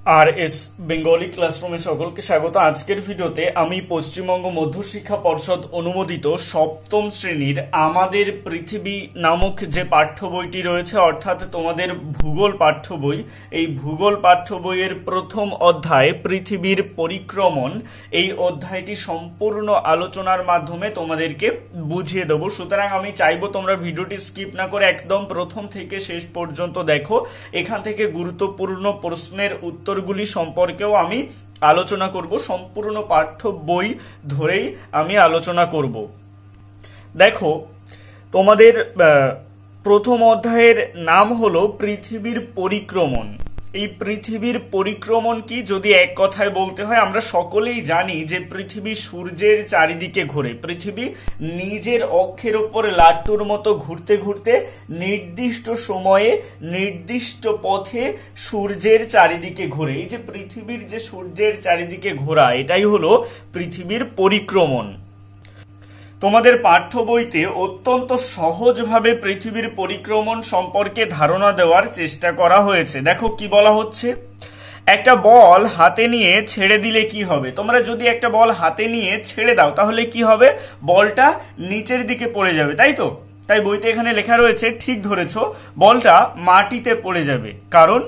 আর S Bengali ক্লাসরুমে সকলকে স্বাগত। আজকের ভিডিওতে আমি পশ্চিমবঙ্গ মধ্যশিক্ষা পর্ষদ অনুমোদিত সপ্তম শ্রেণীর আমাদের পৃথিবী নামক যে পাঠ্য বইটি রয়েছে, অর্থাৎ তোমাদের ভূগোল পাঠ্য বই, এই ভূগোল পাঠ্য বইয়ের প্রথম অধ্যায় পৃথিবীর পরিক্রমণ, এই অধ্যায়টি সম্পূর্ণ আলোচনার মাধ্যমে তোমাদেরকে বুঝিয়ে দেবো। সুতরাং আমি চাইবো তোমরা ভিডিওটি স্কিপ না করে একদম প্রথম থেকে শেষ পর্যন্ত দেখো। এখান থেকে গুরুত্বপূর্ণ প্রশ্নের উত্তরগুলি সম্পর্কেও আমি আলোচনা করব। সম্পূর্ণ পাঠ্য বই ধরেই আমি আলোচনা করব। দেখো, তোমাদের প্রথম অধ্যায়ের নাম হলো পৃথিবীর পরিক্রমণ। এই পৃথিবীর পরিক্রমণ কি যদি এক কথায় বলতে হয়, আমরা সকলেই জানি যে পৃথিবী সূর্যের চারিদিকে ঘোরে। পৃথিবী নিজের অক্ষের উপর লাট্টুর মতো ঘুরতে ঘুরতে নির্দিষ্ট সময়ে নির্দিষ্ট পথে সূর্যের চারিদিকে ঘোরে। এই যে পৃথিবীর যে সূর্যের চারিদিকে ঘোরা, এটাই হলো পৃথিবীর পরিক্রমণ। তোমাদের পাঠ্য বইতে অত্যন্ত সহজভাবে পৃথিবীর পরিক্রমণ সম্পর্কে ধারণা দেওয়ার চেষ্টা করা হয়েছে। দেখো কি বলা হচ্ছে, একটা বল হাতে নিয়ে ছেড়ে দিলে কি হবে? তোমরা যদি একটা বল হাতে নিয়ে ছেড়ে দাও তাহলে কি হবে? বলটা নিচের দিকে পড়ে যাবে, তাই তো? তাই বইতে এখানে লেখা রয়েছে, ঠিক ধরেছো, বলটা মাটিতে পড়ে যাবে। কারণ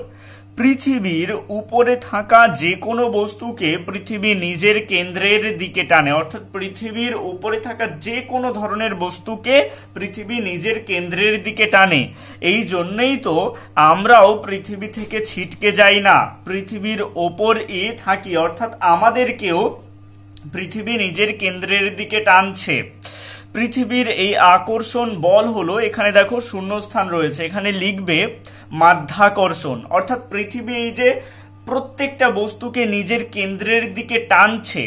পৃথিবীর উপরে থাকা যে কোনো বস্তুকে পৃথিবী নিজের কেন্দ্রের দিকে টানে, অর্থাৎ পৃথিবীর উপরে থাকা যে কোনো ধরনের বস্তুকে পৃথিবী নিজের কেন্দ্রের দিকে টানে। এই জন্যই তো আমরাও পৃথিবী থেকে ছিটকে যাই না, পৃথিবীর ওপরে থাকি, অর্থাৎ আমাদেরকেও পৃথিবী নিজের কেন্দ্রের দিকে টানছে। পৃথিবীর এই আকর্ষণ বল হলো, এখানে দেখো শূন্যস্থান রয়েছে, এখানে লিখবে মাধ্যাকর্ষণ। অর্থাৎ পৃথিবী এই যে প্রত্যেকটা বস্তুকে নিজের কেন্দ্রের দিকে টানছে,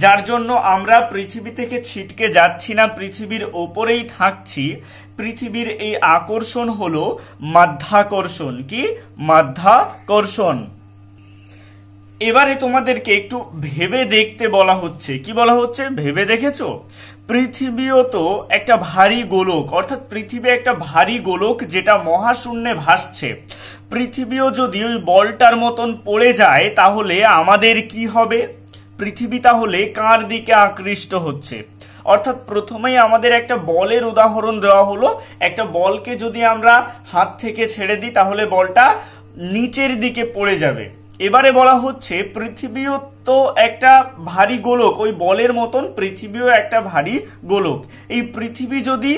যার জন্য আমরা পৃথিবী থেকে ছিটকে যাচ্ছি না, পৃথিবীর ওপরেই থাকছি। পৃথিবীর এই আকর্ষণ হলো মাধ্যাকর্ষণ। কি? মাধ্যাকর্ষণ। এবারে তোমাদেরকে একটু ভেবে দেখতে বলা হচ্ছে। কি বলা হচ্ছে? ভেবে দেখেছো? পৃথিবীও তো একটা ভারী গোলক, অর্থাৎ পৃথিবী একটা ভারী গোলক যেটা মহাশূন্যে ভাসছে। পৃথিবীও যদি ওই বলটার মতন পড়ে যায় তাহলে আমাদের কি হবে? পৃথিবী তাহলে কার দিকে আকৃষ্ট হচ্ছে? অর্থাৎ প্রথমেই আমাদের একটা বলের উদাহরণ দেওয়া হলো। একটা বলকে যদি আমরা হাত থেকে ছেড়ে দিই তাহলে বলটা নিচের দিকে পড়ে যাবে। এবারে বলা হচ্ছে পৃথিবীও তো একটা ভারী গোলক, ওই বলের মতন পৃথিবীও একটা ভারী গোলক। এই পৃথিবী যদি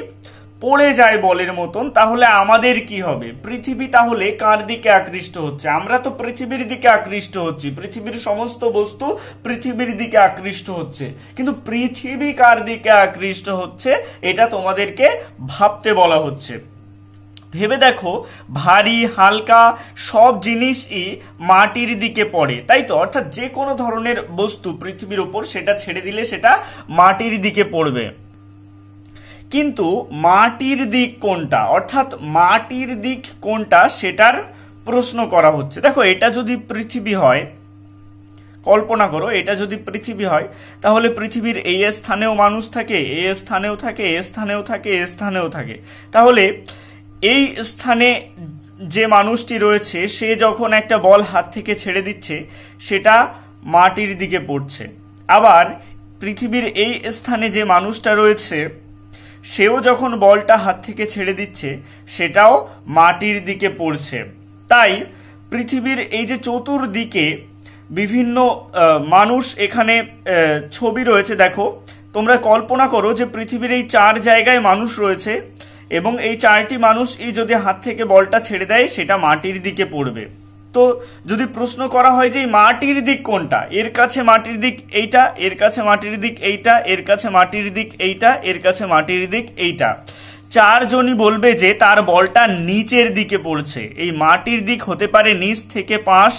পড়ে যায় বলের মতন তাহলে আমাদের কি হবে? পৃথিবী তাহলে কার দিকে আকৃষ্ট হচ্ছে? আমরা তো পৃথিবীর দিকে আকৃষ্ট হচ্ছি, পৃথিবীর সমস্ত বস্তু পৃথিবীর দিকে আকৃষ্ট হচ্ছে, কিন্তু পৃথিবী কার দিকে আকৃষ্ট হচ্ছে এটা তোমাদেরকে ভাবতে বলা হচ্ছে। ভেবে দেখো, ভারী হালকা সব জিনিসই মাটির দিকে পড়ে, তাই তো? অর্থাৎ যে কোনো ধরনের বস্তু পৃথিবীর উপর সেটা ছেড়ে দিলে সেটা মাটির দিকে পড়বে। কিন্তু মাটির দিক কোনটা, অর্থাৎ মাটির দিক কোনটা সেটার প্রশ্ন করা হচ্ছে। দেখো, এটা যদি পৃথিবী হয়, কল্পনা করো এটা যদি পৃথিবী হয় তাহলে পৃথিবীর এই স্থানেও মানুষ থাকে, এই স্থানেও থাকে, এই স্থানেও থাকে, এই স্থানেও থাকে। তাহলে এই স্থানে যে মানুষটি রয়েছে সে যখন একটা বল হাত থেকে ছেড়ে দিচ্ছে সেটা মাটির দিকে পড়ছে। আবার পৃথিবীর এই স্থানে যে মানুষটা রয়েছে সেও যখন বলটা হাত থেকে ছেড়ে দিচ্ছে সেটাও মাটির দিকে পড়ছে। তাই পৃথিবীর এই যে চতুর্দিকে বিভিন্ন মানুষ, এখানে ছবি রয়েছে, দেখো তোমরা কল্পনা করো যে পৃথিবীর এই চার জায়গায় মানুষ রয়েছে এবং এই চারটি মানুষ যদি হাত থেকে বলটা ছেড়ে দেয় সেটা মাটির দিকে পড়বে। তো যদি প্রশ্ন করা হয় যে মাটির দিক কোনটা, এর কাছে মাটির দিক এইটা, এর কাছে মাটির দিক এইটা, এর কাছে মাটির দিক এইটা, এর কাছে মাটির দিক এইটা, চারজনই বলবে যে তার বলটা নিচের দিকে পড়ছে। এই মাটির দিক হতে পারে নিচ থেকে পাশ,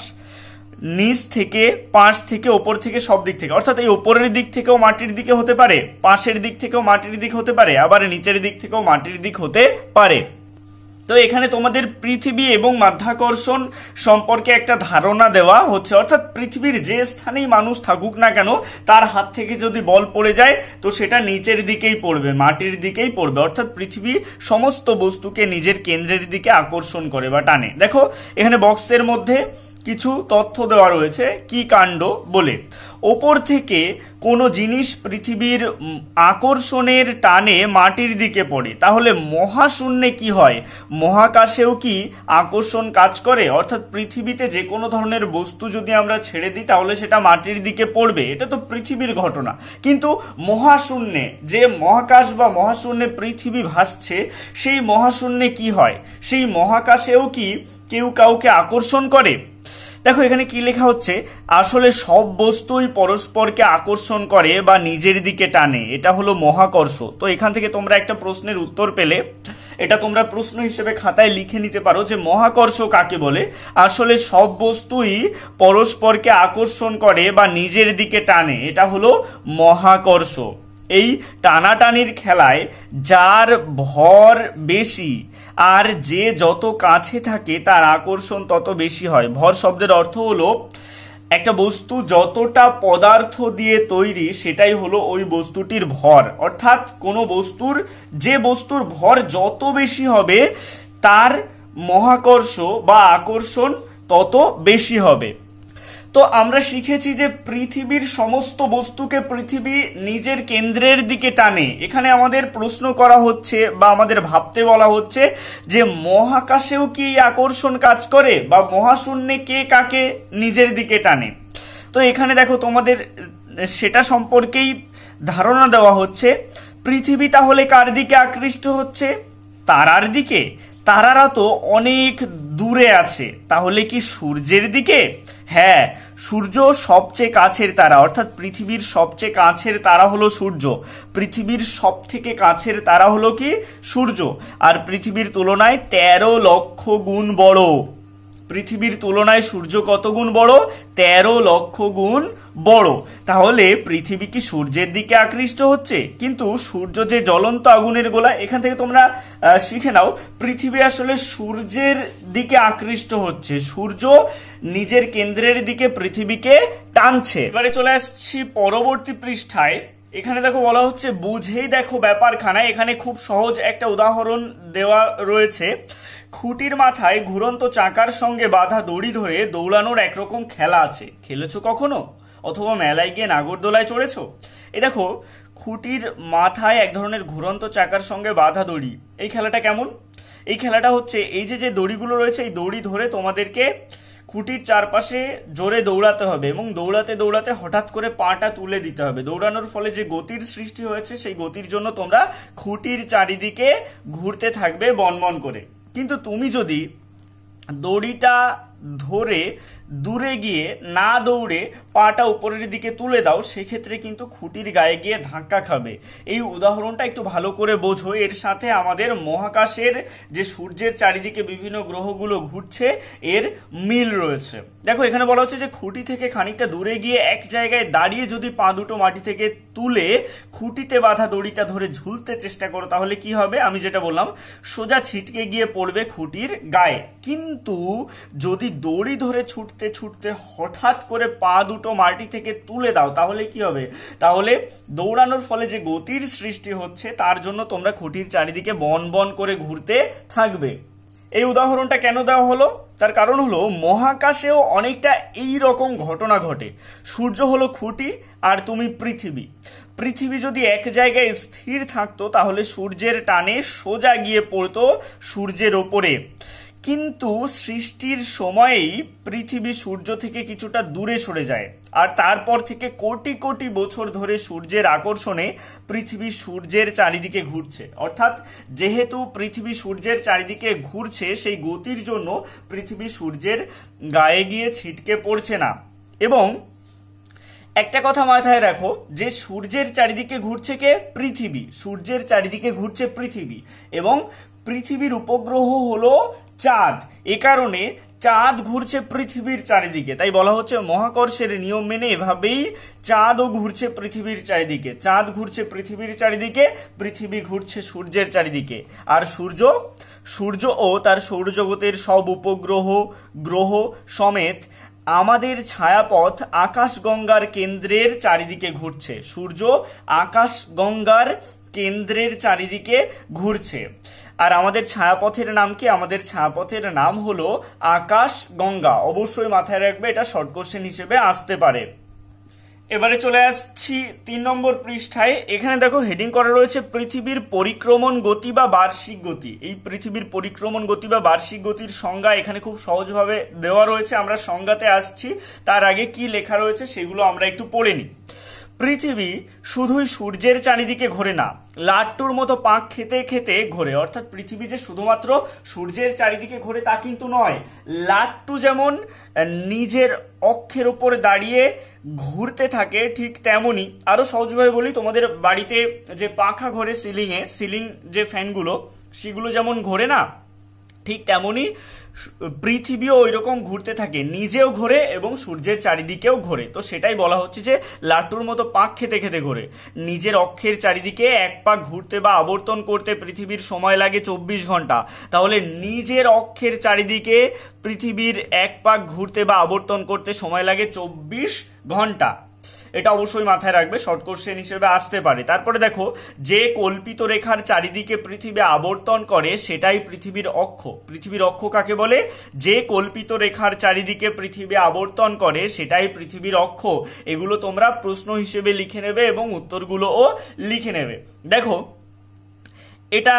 নিচ থেকে পাশ থেকে ওপর থেকে সব দিক থেকে, অর্থাৎ এই ওপরের দিক থেকেও মাটির দিকে হতে পারে, পাশের দিক থেকেও মাটির দিক হতে পারে, আবার নিচের দিক থেকেও মাটির দিক হতে পারে। তো এখানে তোমাদের পৃথিবী এবং মাধ্যাকর্ষণ সম্পর্কে একটা ধারণা দেওয়া হচ্ছে, অর্থাৎ পৃথিবীর যে স্থানেই মানুষ থাকুক না কেন তার হাত থেকে যদি বল পড়ে যায় তো সেটা নিচের দিকেই পড়বে, মাটির দিকেই পড়বে। অর্থাৎ পৃথিবী সমস্ত বস্তুকে নিজের কেন্দ্রের দিকে আকর্ষণ করে বা টানে। দেখো এখানে বক্সের মধ্যে কিছু তথ্য দেওয়া রয়েছে কি কাণ্ড বলে। ওপর থেকে কোনো জিনিস পৃথিবীর আকর্ষণের টানে মাটির দিকে পড়ে, তাহলে মহাশূন্যে কি হয়? মহাকাশেও কি আকর্ষণ কাজ করে? অর্থাৎ পৃথিবীতে যে কোনো ধরনের বস্তু যদি আমরা ছেড়ে দিই তাহলে সেটা মাটির দিকে পড়বে, এটা তো পৃথিবীর ঘটনা। কিন্তু মহাশূন্যে, যে মহাকাশ বা মহাশূন্যে পৃথিবী ভাসছে, সেই মহাশূন্যে কি হয়? সেই মহাকাশেও কি কেউ কাউকে আকর্ষণ করে? দেখো এখানে কি লেখা হচ্ছে, আসলে সব বস্তুই পরস্পরকে আকর্ষণ করে বা নিজের দিকে টানে, এটা হলো মহাকর্ষ। তো এখান থেকে তোমরা একটা প্রশ্নের উত্তর পেলে, এটা তোমরা প্রশ্ন হিসেবে খাতায় লিখে নিতে পারো যে মহাকর্ষ কাকে বলে। আসলে সব বস্তুই পরস্পরকে আকর্ষণ করে বা নিজের দিকে টানে, এটা হলো মহাকর্ষ। এই টানাটানির খেলায় যার ভর বেশি আর যে যত কাছে থাকে তার আকর্ষণ তত বেশি হয়। ভর শব্দের অর্থ হলো একটা বস্তু যতটা পদার্থ দিয়ে তৈরি সেটাই হলো ওই বস্তুটির ভর। অর্থাৎ কোনো বস্তুর, যে বস্তুর ভর যত বেশি হবে তার মহাকর্ষ বা আকর্ষণ তত বেশি হবে। তো আমরা শিখেছি যে পৃথিবীর সমস্ত বস্তুকে পৃথিবী নিজের কেন্দ্রের দিকে টানে। এখানে আমাদের প্রশ্ন করা হচ্ছে বা আমাদের ভাবতে বলা হচ্ছে যে মহাকাশেও কি আকর্ষণ কাজ করে বা মহাশূন্যে কে কাকে নিজের দিকে টানে। তো এখানে দেখো তোমাদের সেটা সম্পর্কেই ধারণা দেওয়া হচ্ছে। পৃথিবী তাহলে কার দিকে আকৃষ্ট হচ্ছে? তারার দিকে। তারারা তো অনেক দূরে আছে, তাহলে কি সূর্যের দিকে? হ্যাঁ, সূর্য সবচেয়ে কাছের তারা, অর্থাৎ পৃথিবীর সবচেয়ে কাছের তারা হলো সূর্য। পৃথিবীর সব থেকে কাছের তারা হলো কি? সূর্য। আর পৃথিবীর তুলনায় 13 লক্ষ গুণ বড়। পৃথিবীর তুলনায় সূর্য কত গুণ বড়? 13 লক্ষ গুণ বড়। তাহলে পৃথিবী কি সূর্যের দিকে আকৃষ্ট হচ্ছে? কিন্তু সূর্য যে জ্বলন্ত আগুনের গোলা, এখান থেকে তোমরা শিখে নাও পৃথিবী আসলে সূর্যের দিকে আকৃষ্ট হচ্ছে। সূর্য নিজের কেন্দ্রের দিকে পৃথিবীকে টানছে। এবারে চলে আসছি পরবর্তী পৃষ্ঠায়। এখানে দেখো বলা হচ্ছে বুঝেই দেখো ব্যাপারখানা। এখানে খুব সহজ একটা উদাহরণ দেওয়া রয়েছে। খুঁটির মাথায় ঘুরন্ত চাকার সঙ্গে বাঁধা দড়ি ধরে দৌড়ানোর একরকম খেলা আছে, খেলেছো কখনো? অথবা মেলায় গিয়ে নাগরদোলায় চড়েছো? এই দেখো খুঁটির মাথায় এক ধরনের ঘুরন্ত চাকার সঙ্গে বাঁধা দড়ি। এই খেলাটা কেমন? এই খেলাটা হচ্ছে এই যে দড়িগুলো রয়েছে, এই দড়ি ধরে তোমাদেরকে খুঁটির চারপাশে জোরে দৌড়াতে হবে এবং দৌড়াতে দৌড়াতে হঠাৎ করে পাটা তুলে দিতে হবে। দৌড়ানোর ফলে যে গতির সৃষ্টি হয়েছে সেই গতির জন্য তোমরা খুঁটির চারিদিকে ঘুরতে থাকবে বনবন করে। কিন্তু তুমি যদি দড়িটা ধরে দূরে গিয়ে না দৌড়ে পাটা উপরের দিকে তুলে দাও, সেক্ষেত্রে কিন্তু খুঁটির গায়ে গিয়ে ধাক্কা খাবে। এই উদাহরণটা একটু ভালো করে বোঝো। এর সাথে আমাদের মহাকাশের যে সূর্যের চারিদিকে বিভিন্ন গ্রহগুলো ঘুরছে এর মিল রয়েছে। দেখো এখানে বলা হচ্ছে যে খুঁটি থেকে খানিকটা দূরে গিয়ে এক জায়গায় দাঁড়িয়ে যদি পা দুটো মাটি থেকে তুলে খুঁটিতে বাঁধা দড়িটা ধরে ঝুলতে চেষ্টা করো, তাহলে কি হবে? আমি যেটা বললাম, সোজা ছিটকে গিয়ে পড়বে খুঁটির গায়ে। কিন্তু যদি দড়ি ধরে ছুটতে ছুটতে হঠাৎ করে পা দুটো মাটি থেকে তুলে দাও, তাহলে কি হবে? তাহলে দৌড়ানোর ফলে যে গতির সৃষ্টি হচ্ছে তার জন্য তোমরা খুঁটির চারিদিকে বন বন করে ঘুরতে থাকবে। এই উদাহরণটা কেন দেওয়া হলো? তার কারণ হলো মহাকাশেও অনেকটা এই রকম ঘটনা ঘটে। সূর্য হলো খুঁটি আর তুমি পৃথিবী। পৃথিবী যদি এক জায়গায় স্থির থাকতো তাহলে সূর্যের টানে সোজা গিয়ে পড়তো সূর্যের ওপরে। কিন্তু সৃষ্টির সময়েই পৃথিবী সূর্য থেকে কিছুটা দূরে সরে যায়, আর তারপর থেকে কোটি কোটি বছর ধরে সূর্যের আকর্ষণে পৃথিবী সূর্যের চারিদিকে ঘুরছে। অর্থাৎ যেহেতু পৃথিবী সূর্যের চারিদিকে ঘুরছে, সেই গতির জন্য পৃথিবী সূর্যের গায়ে গিয়ে ছিটকে পড়ছে না। এবং একটা কথা মাথায় রাখো যে সূর্যের চারিদিকে ঘুরছে কে? পৃথিবী। সূর্যের চারিদিকে ঘুরছে পৃথিবী এবং পৃথিবীর উপগ্রহ হলো চাঁদ। এ কারণে চাঁদ ঘুরছে পৃথিবীর চারিদিকে। তাই বলা হচ্ছে মহাকর্ষের নিয়ম মেনে এভাবেই চাঁদও ঘুরছে পৃথিবীর চারিদিকে। চাঁদ ঘুরছে পৃথিবীর চারিদিকে, পৃথিবী ঘুরছে সূর্যের চারিদিকে। আর সূর্য ও তার সৌরজগতের সব উপগ্রহ গ্রহ সমেত আমাদের ছায়াপথ আকাশগঙ্গার কেন্দ্রের চারিদিকে ঘুরছে। সূর্য আকাশগঙ্গার কেন্দ্রের চারিদিকে ঘুরছে। আর আমাদের ছায়াপথের নাম কি? আমাদের ছায়াপথের নাম হলো আকাশ গঙ্গা। অবশ্যই মাথায় রাখবে, এটা শর্ট কোশ্চেন হিসেবে আসতে পারে। এবারে চলে আসছি 3 নম্বর পৃষ্ঠায়। এখানে দেখো হেডিং করা রয়েছে পৃথিবীর পরিক্রমণ গতি বা বার্ষিক গতি। এই পৃথিবীর পরিক্রমণ গতি বা বার্ষিক গতির সংজ্ঞা এখানে খুব সহজভাবে দেওয়া রয়েছে। আমরা সংজ্ঞাতে আসছি, তার আগে কি লেখা রয়েছে সেগুলো আমরা একটু পড়ে নিই। পৃথিবী শুধুই সূর্যের চারিদিকে ঘোরে না, লাট্টুর মতো পাক খেতে খেতে ঘোরে। অর্থাৎ পৃথিবী যে শুধুমাত্র সূর্যের চারিদিকে ঘোরে তা কিন্তু নয়। লাট্টু যেমন নিজের অক্ষের উপর দাঁড়িয়ে ঘুরতে থাকে, ঠিক তেমনি আরো সহজভাবে বলি, তোমাদের বাড়িতে যে পাখা ঘোরে সিলিং যে ফ্যানগুলো সেগুলো যেমন ঘোরে না, ঠিক তেমনি পৃথিবীও ওই রকম ঘুরতে থাকে, নিজেও ঘোরে এবং সূর্যের চারিদিকেও ঘোরে। তো সেটাই বলা হচ্ছে যে লাট্টুর মতো পাক খেতে খেতে ঘোরে। নিজের অক্ষের চারিদিকে এক পাক ঘুরতে বা আবর্তন করতে পৃথিবীর সময় লাগে 24 ঘন্টা। তাহলে নিজের অক্ষের চারিদিকে পৃথিবীর এক পাক ঘুরতে বা আবর্তন করতে সময় লাগে 24 ঘন্টা। এটা অবশ্যই মাথায় রাখবে, শর্ট কোশ্চেন হিসেবে আসতে পারে। তারপরে দেখো, যে কল্পিত রেখার চারিদিকে পৃথিবী আবর্তন করে সেটাই পৃথিবীর অক্ষ। পৃথিবীর অক্ষ কাকে বলে? যে কল্পিত রেখার চারিদিকে পৃথিবী আবর্তন করে সেটাই পৃথিবীর অক্ষ। এগুলো তোমরা প্রশ্ন হিসেবে লিখে নেবে এবং উত্তরগুলোও লিখে নেবে। দেখো, এটা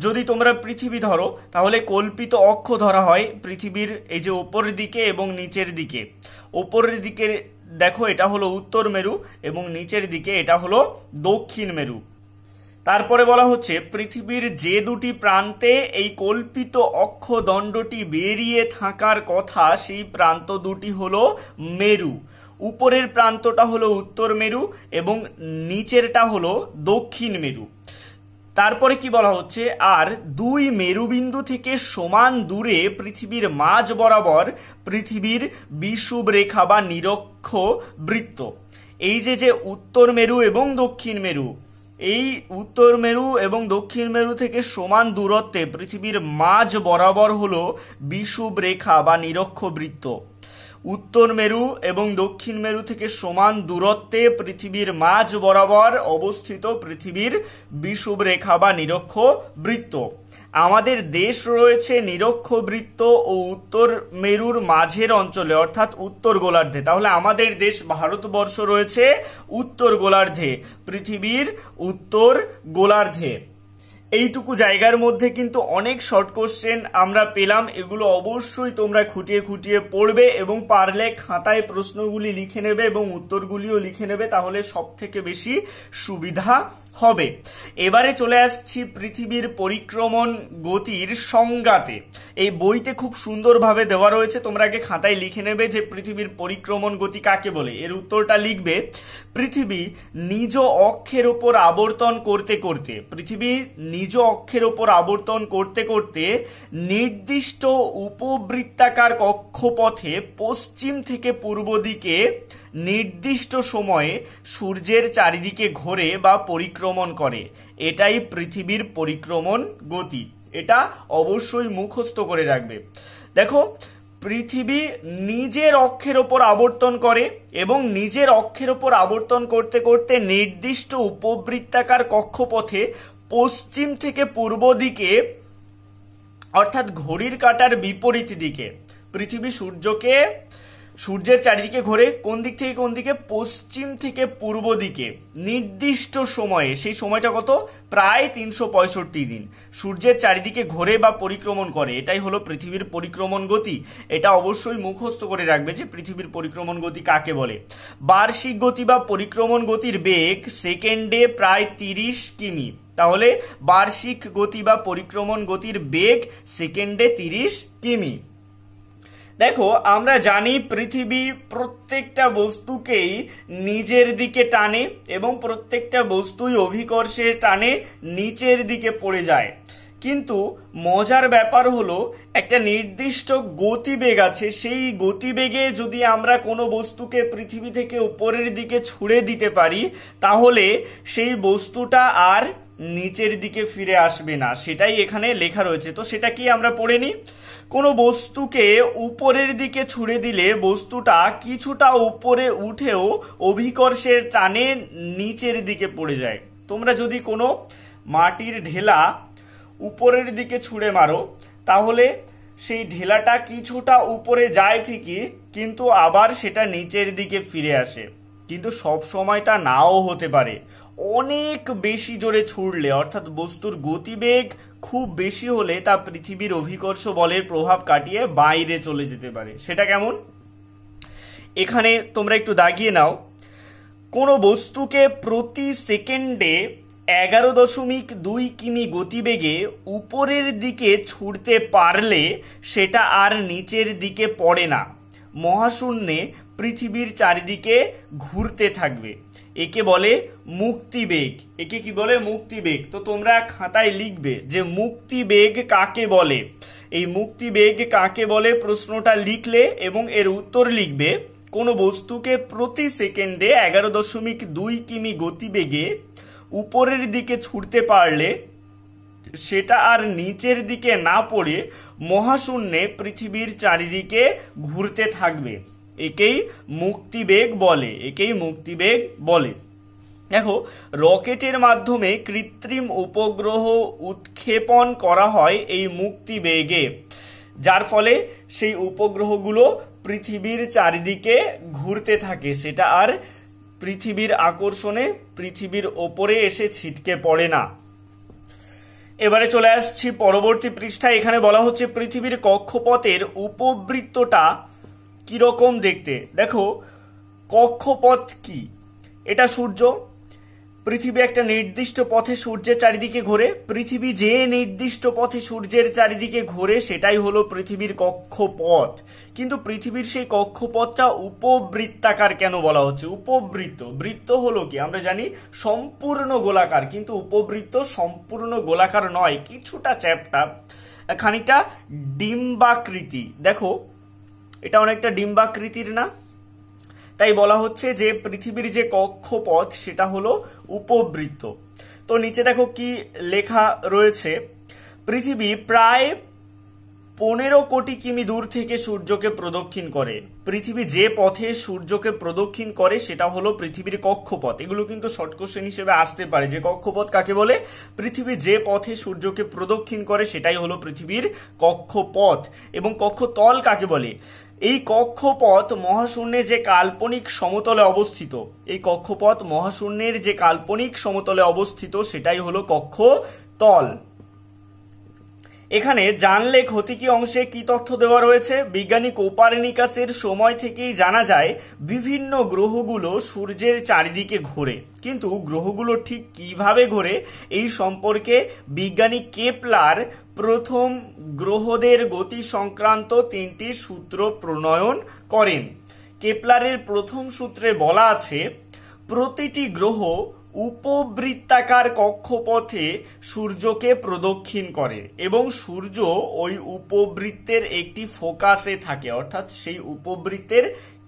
যদি তোমরা পৃথিবী ধরো তাহলে কল্পিত অক্ষ ধরা হয় পৃথিবীর এই যে উপরের দিকে এবং নিচের দিকে। উপরের দিকে দেখো এটা হলো উত্তর মেরু এবং নিচের দিকে এটা হলো দক্ষিণ মেরু। তারপরে বলা হচ্ছে পৃথিবীর যে দুটি প্রান্তে এই কল্পিত অক্ষদণ্ডটি বেরিয়ে থাকার কথা সেই প্রান্ত দুটি হলো মেরু। উপরের প্রান্তটা হলো উত্তর মেরু এবং নিচেরটা হলো দক্ষিণ মেরু। তারপরে কি বলা হচ্ছে, আর দুই মেরুবিন্দু থেকে সমান দূরে পৃথিবীর মাঝ বরাবর পৃথিবীর বিষুব রেখা বা নিরক্ষ বৃত্ত। এই যে উত্তর মেরু এবং দক্ষিণ মেরু, এই উত্তর মেরু এবং দক্ষিণ মেরু থেকে সমান দূরত্বে পৃথিবীর মাঝ বরাবর হলো বিষুব রেখা বা নিরক্ষ বৃত্ত। উত্তর মেরু এবং দক্ষিণ মেরু থেকে সমান দূরত্বে পৃথিবীর মাঝ বরাবর অবস্থিত পৃথিবীর বিষুব রেখা বা নিরক্ষ বৃত্ত। আমাদের দেশ রয়েছে নিরক্ষ বৃত্ত ও উত্তর মেরুর মাঝের অঞ্চলে, অর্থাৎ উত্তর গোলার্ধে। তাহলে আমাদের দেশ ভারতবর্ষ রয়েছে উত্তর গোলার্ধে, পৃথিবীর উত্তর গোলার্ধে। এইটুকু জায়গার মধ্যে কিন্তু অনেক শর্ট কোশ্চেন আমরা পেলাম। এগুলো অবশ্যই তোমরা খুঁটিয়ে খুঁটিয়ে পড়বে এবং পারলে খাতায় প্রশ্নগুলি লিখে নেবে এবং উত্তরগুলিও লিখে নেবে, তাহলে সব থেকে বেশি সুবিধা হবে। এবারে চলে আসছি পৃথিবীর পরিক্রমণ গতির সংজ্ঞাতে। এই বইতে খুব সুন্দরভাবে দেওয়া রয়েছে, তোমরা আগে খাতায় লিখে নেবে যে পৃথিবীর পরিক্রমণ গতি কাকে বলে। এর উত্তরটা লিখবে, পৃথিবী নিজ অক্ষের উপর আবর্তন করতে করতে, পৃথিবী নিজ অক্ষের উপর আবর্তন করতে করতে নির্দিষ্ট উপবৃত্তাকার কক্ষপথে পশ্চিম থেকে পূর্ব দিকে নির্দিষ্ট সময়ে সূর্যের চারিদিকে ঘোরে বা পরিক্রমণ করে। এটাই পৃথিবীর পরিক্রমণ গতি। এটা অবশ্যই মুখস্থ করে রাখবে। দেখো, পৃথিবী নিজের অক্ষের ওপর আবর্তন করে এবং নিজের অক্ষের ওপর আবর্তন করতে করতে নির্দিষ্ট উপবৃত্তাকার কক্ষপথে পশ্চিম থেকে পূর্ব দিকে, অর্থাৎ ঘড়ির কাঁটার বিপরীত দিকে, পৃথিবী সূর্যের চারিদিকে ঘোরে। কোন দিক থেকে কোন দিকে? পশ্চিম থেকে পূর্ব দিকে নির্দিষ্ট সময়ে। সেই সময়টা কত? প্রায় 365 দিন সূর্যের চারিদিকে ঘোরে বা পরিক্রমণ করে। এটাই হলো পৃথিবীর পরিক্রমণ গতি। এটা অবশ্যই মুখস্থ করে রাখবে যে পৃথিবীর পরিক্রমণ গতি কাকে বলে। বার্ষিক গতি বা পরিক্রমণ গতির বেগ সেকেন্ডে প্রায় 30 কিমি। তাহলে বার্ষিক গতি বা পরিক্রমণ গতির বেগ সেকেন্ডে 30 কিমি। দেখো, আমরা জানি পৃথিবী প্রত্যেকটা বস্তুকেই নিজের দিকে টানে এবং প্রত্যেকটা বস্তুই অভিকর্ষের টানে নিচের দিকে পড়ে যায়। কিন্তু মজার ব্যাপার হলো একটা নির্দিষ্ট গতিবেগ আছে, সেই গতিবেগে যদি আমরা কোনো বস্তুকে পৃথিবী থেকে উপরের দিকে ছুড়ে দিতে পারি তাহলে সেই বস্তুটা আর নিচের দিকে ফিরে আসবে না। সেটাই এখানে লেখা রয়েছে। তো সেটা কি আমরা পড়ে নিই। কোনো বস্তুকে উপরের দিকে ছুড়ে দিলে বস্তুটা কিছুটা উপরে উঠেও অভিকর্ষের টানে নিচের দিকে পড়ে যায়। তোমরা যদি কোনো মাটির ঢেলা উপরের দিকে ছুঁড়ে মারো, তাহলে সেই ঢেলাটা কিছুটা উপরে যায় ঠিকই, কিন্তু আবার সেটা নিচের দিকে ফিরে আসে। কিন্তু সব সময়টা নাও হতে পারে। অনেক বেশি জোরে ছুড়লে, অর্থাৎ বস্তুর গতিবেগ খুব বেশি হলে তা পৃথিবীর অভিকর্ষ বলের প্রভাব কাটিয়ে বাইরে চলে যেতে পারে। সেটা কেমন? এখানে তোমরা একটু দাগিয়ে নাও। কোনো বস্তুকে প্রতি সেকেন্ডে 11.2 কিমি গতিবেগে উপরের দিকে ছুটতে পারলে সেটা আর নিচের দিকে পড়ে না, মহাশূন্যে পৃথিবীর চারিদিকে ঘুরতে থাকবে। একে বলে মুক্তিবেগ। একে কি বলে? মুক্তিবেগ। তো তোমরা খাতায় লিখবে যে মুক্তিবেগ কাকে বলে। এই মুক্তিবেগ কাকে বলে প্রশ্নটা লিখলে এবং এর উত্তর লিখবে, কোনো বস্তুকে প্রতি সেকেন্ডে 11.2 কিমি গতিবেগে উপরের দিকে ছুটতে পারলে সেটা আর নিচের দিকে না পড়ে মহাশূন্যে পৃথিবীর চারিদিকে ঘুরতে থাকবে। একেই মুক্তিবেগ বলে। একেই মুক্তিবেগ বলে। দেখো, রকেটের মাধ্যমে কৃত্রিম উপগ্রহ উৎক্ষেপণ করা হয় এই মুক্তিবেগে, যার ফলে সেই উপগ্রহগুলো পৃথিবীর চারিদিকে ঘুরতে থাকে। সেটা আর পৃথিবীর আকর্ষণে পৃথিবীর ওপরে এসে ছিটকে পড়ে না। এবারে চলে আসছি পরবর্তী পৃষ্ঠায়। এখানে বলা হচ্ছে পৃথিবীর কক্ষপথের উপবৃত্তটা কিরকম দেখতে। দেখো, কক্ষপথ কি? এটা সূর্য। পৃথিবী একটা নির্দিষ্ট পথে সূর্যের চারিদিকে ঘোরে। পৃথিবী যে নির্দিষ্ট পথে সূর্যের চারিদিকে ঘোরে সেটাই হলো পৃথিবীর কক্ষপথ। কিন্তু পৃথিবীর সেই কক্ষপথটা উপবৃত্তাকার কেন বলা হচ্ছে? উপবৃত্ত, বৃত্ত হলো কি আমরা জানি সম্পূর্ণ গোলাকার, কিন্তু উপবৃত্ত সম্পূর্ণ গোলাকার নয়, কিছুটা চ্যাপ্টা, খানিকটা ডিম্বাকৃতি। দেখো, এটা অনেকটা ডিম্বাকৃতির না? তাই বলা হচ্ছে যে পৃথিবীর যে কক্ষপথ সেটা হলো উপবৃত্ত। তো নিচে দেখো কি লেখা রয়েছে, পৃথিবী প্রায় 15 কোটি কিমি দূর থেকে সূর্যকে প্রদক্ষিণ করে। পৃথিবী যে পথে সূর্যকে প্রদক্ষিণ করে সেটা হলো পৃথিবীর কক্ষপথ। এগুলো কিন্তু শর্ট কোশ্চেন হিসেবে আসতে পারে যে কক্ষপথ কাকে বলে। পৃথিবী যে পথে সূর্যকে প্রদক্ষিণ করে সেটাই হলো পৃথিবীর কক্ষপথ। এবং কক্ষতল কাকে বলে? এই কক্ষপথ মহাশূন্যে যে কাল্পনিক সমতলে অবস্থিত, এই কক্ষপথ মহাশূন্যের যে কাল্পনিক সমতলে অবস্থিত সেটাই হলো কক্ষতল। এখানে জানলে ক্ষতি কি অংশে কি তথ্য দেওয়া রয়েছে? বিজ্ঞানী কোপারনিকাসের সময় থেকেই জানা যায় বিভিন্ন গ্রহগুলো সূর্যের চারিদিকে ঘোরে, কিন্তু গ্রহগুলো ঠিক কিভাবে ঘোরে এই সম্পর্কে বিজ্ঞানী কেপলার প্রথম গ্রহদের গতি সংক্রান্ত 3টি সূত্র প্রণয়ন করেন। কেপলারের প্রথম সূত্রে বলা আছে, প্রতিটি গ্রহ উপবৃত্তাকার কক্ষপথে সূর্যকে প্রদক্ষিণ করে এবং সূর্য ওই উপবৃত্তের একটি ফোকাসে থাকে, অর্থাৎ সেই উপবৃত্তের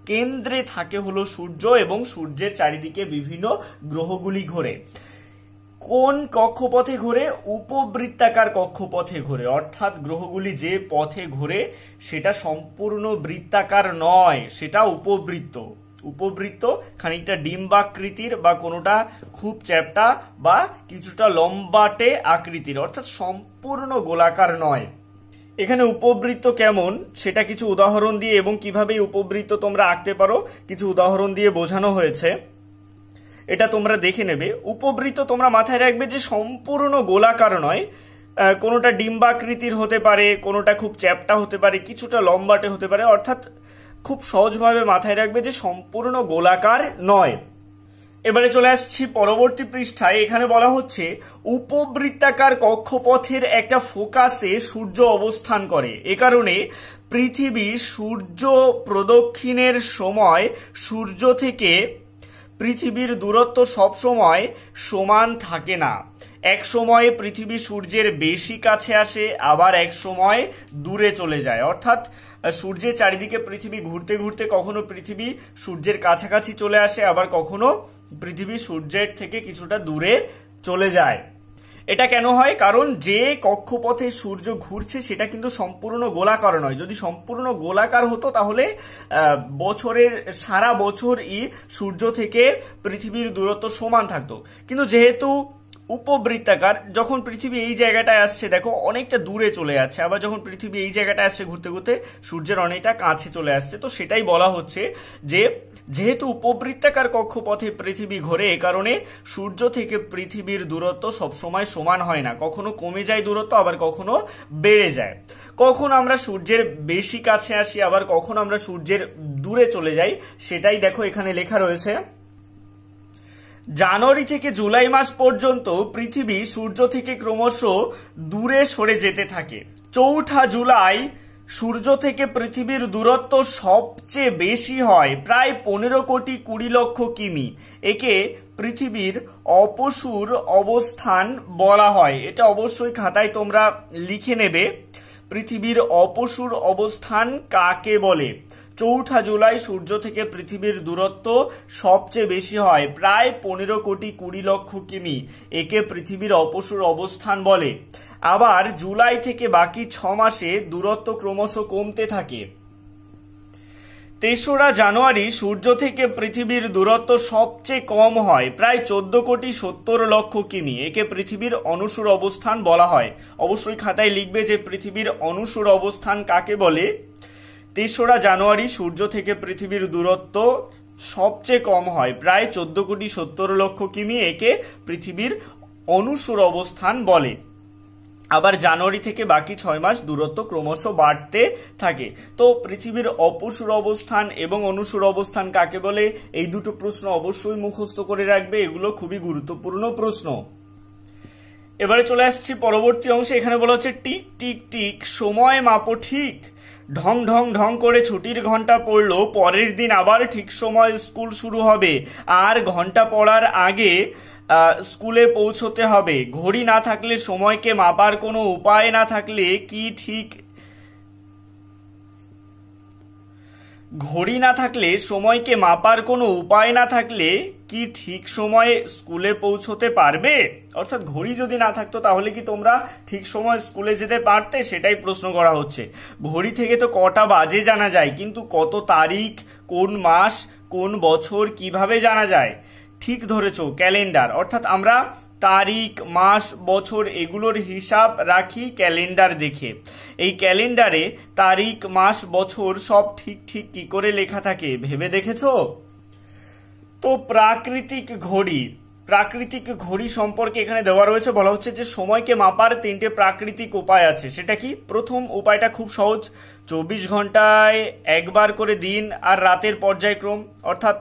কেন্দ্রে থাকে হলো সূর্য এবং সূর্যের চারিদিকে বিভিন্ন গ্রহগুলি ঘোরে। কোন কক্ষপথে ঘোরে? উপবৃত্তাকার কক্ষপথে ঘোরে, অর্থাৎ গ্রহগুলি যে পথে ঘোরে সেটা সম্পূর্ণ বৃত্তাকার নয়, সেটা উপবৃত্ত। উপবৃত্ত খানিকটা ডিম্বাকৃতির বা কোনোটা খুব চ্যাপ্টা বা কিছুটা লম্বাটে আকৃতির, অর্থাৎ সম্পূর্ণ গোলাকার নয়। এখানে উপবৃত্ত কেমন সেটা কিছু উদাহরণ দিয়ে এবং কিভাবে উপবৃত্ত তোমরা আঁকতে পারো কিছু উদাহরণ দিয়ে বোঝানো হয়েছে, এটা তোমরা দেখে নেবে। উপবৃত্ত তোমরা মাথায় রাখবে যে সম্পূর্ণ গোলাকার নয়, কোনোটা ডিম্বাকৃতির হতে পারে, কোনোটা খুব চ্যাপ্টা হতে পারে, কিছুটা লম্বাটে হতে পারে, অর্থাৎ খুব সহজভাবে মাথায় রাখবে যে সম্পূর্ণ গোলাকার নয়। এবারে চলে আসছি পরবর্তী পৃষ্ঠায়। এখানে বলা হচ্ছে উপবৃত্তাকার কক্ষপথের একটা ফোকাসে সূর্য অবস্থান করে। এ কারণে পৃথিবী সূর্য প্রদক্ষিণের সময় সূর্য থেকে পৃথিবীর দূরত্ব সবসময় সমান থাকে না। এক সময় পৃথিবী সূর্যের বেশি কাছে আসে, আবার এক সময় দূরে চলে যায়, অর্থাৎ সূর্যের চারিদিকে পৃথিবী ঘুরতে ঘুরতে কখনো পৃথিবী সূর্যের কাছাকাছি চলে আসে, আবার কখনো পৃথিবী সূর্যের থেকে কিছুটা দূরে চলে যায়। এটা কেন হয়? কারণ যে কক্ষপথে সূর্য ঘুরছে সেটা কিন্তু সম্পূর্ণ গোলাকার নয়। যদি সম্পূর্ণ গোলাকার হতো তাহলে বছরের সারা বছরই সূর্য থেকে পৃথিবীর দূরত্ব সমান থাকতো, কিন্তু যেহেতু উপবৃত্তাকার। যখন পৃথিবী এই জায়গাটায় আসছে দেখো অনেকটা দূরে চলে যাচ্ছে, আবার যখন পৃথিবী এই জায়গাটায় আসছে ঘুরতে ঘুরতে সূর্যের অনেকটা কাছে চলে আসছে। তো সেটাই বলা হচ্ছে যে যেহেতু উপবৃত্তাকার কক্ষপথে পৃথিবী ঘোরে, এ কারণে সূর্য থেকে পৃথিবীর দূরত্ব সবসময় সমান হয় না, কখনো কমে যায় দূরত্ব, আবার কখনো বেড়ে যায়। কখন আমরা সূর্যের বেশি কাছে আসি, আবার কখন আমরা সূর্যের দূরে চলে যাই, সেটাই দেখো এখানে লেখা রয়েছে। জানুয়ারি থেকে জুলাই মাস পর্যন্ত পৃথিবী সূর্য থেকে ক্রমশ দূরে সরে যেতে থাকে। 4 জুলাই সূর্য থেকে পৃথিবীর দূরত্ব সবচেয়ে বেশি হয়, প্রায় 15,20,00,000 কিমি। একে পৃথিবীর অপসূর অবস্থান বলা হয়। এটা অবশ্যই খাতায় তোমরা লিখে নেবে। পৃথিবীর অপসূর অবস্থান কাকে বলে? 4 জুলাই সূর্য থেকে পৃথিবীর দূরত্ব সবচেয়ে বেশি হয়, প্রায় 15,20,00,000 কিমি। একে পৃথিবীর অপসূর অবস্থান বলে। আবার জুলাই থেকে বাকি 6 মাসে দূরত্ব ক্রমশ কমতে থাকে। 3রা জানুয়ারি সূর্য থেকে পৃথিবীর দূরত্ব সবচেয়ে কম হয়, প্রায় 14,70,00,000 কিমি। একে পৃথিবীর অনুসূর অবস্থান বলা হয়। অবশ্যই খাতায় লিখবে যে পৃথিবীর অনুসূর অবস্থান কাকে বলে। 3রা জানুয়ারি সূর্য থেকে পৃথিবীর দূরত্ব সবচেয়ে কম হয়, প্রায় 14,70,00,000 কিমি। একে পৃথিবীর অনুসূর অবস্থান বলে। আবার জানুয়ারি থেকে বাকি 6 মাস দূরত্ব ক্রমশ বাড়তে থাকে। তো পৃথিবীর অপসূর অবস্থান এবং অনুসূর অবস্থান কাকে বলে, এই দুটো প্রশ্ন অবশ্যই মুখস্থ করে রাখবে, এগুলো খুবই গুরুত্বপূর্ণ প্রশ্ন। এবারে চলে আসছি পরবর্তী অংশে। এখানে বলা হচ্ছে টিক টিক টিক সময় মাপো ঠিক, ঢং ঢং ঢং করে ছুটির ঘন্টা পড়লো, পরের দিন আবার ঠিক সময় স্কুল শুরু হবে, আর ঘন্টা পড়ার আগে স্কুলে পৌঁছতে হবে। ঘড়ি না থাকলে সময়কে মাপার কোনো উপায় না থাকলে কি ঠিক ঘড়ি না থাকলে সময়কে মাপার কোনো উপায় না থাকলে কি ঠিক সময়ে স্কুলে পৌঁছতে পারবে? অর্থাৎ ঘড়ি যদি না থাকতো তাহলে কি তোমরা ঠিক সময় স্কুলে যেতে পারতে, সেটাই প্রশ্ন করা হচ্ছে। ঘড়ি থেকে তো কটা বাজে জানা যায়, কিন্তু কত তারিখ, কোন মাস, কোন বছর কিভাবে জানা যায়? ঠিক ধরেছো, ক্যালেন্ডার। অর্থাৎ আমরা তারিখ, মাস, বছর এগুলোর হিসাব রাখি ক্যালেন্ডার দেখে। এই ক্যালেন্ডারে তারিখ, মাস, বছর সব ঠিক ঠিক কি করে লেখা থাকে ভেবে দেখেছো? তো প্রাকৃতিক ঘড়ি সম্পর্কে এখানে দেওয়া রয়েছে। বলা হচ্ছে যে সময়কে মাপার 3টে প্রাকৃতিক উপায় আছে। সেটা কি? প্রথম উপায়টা খুব সহজ, 24 ঘন্টায় একবার করে দিন আর রাতের পর্যায়ক্রম। অর্থাৎ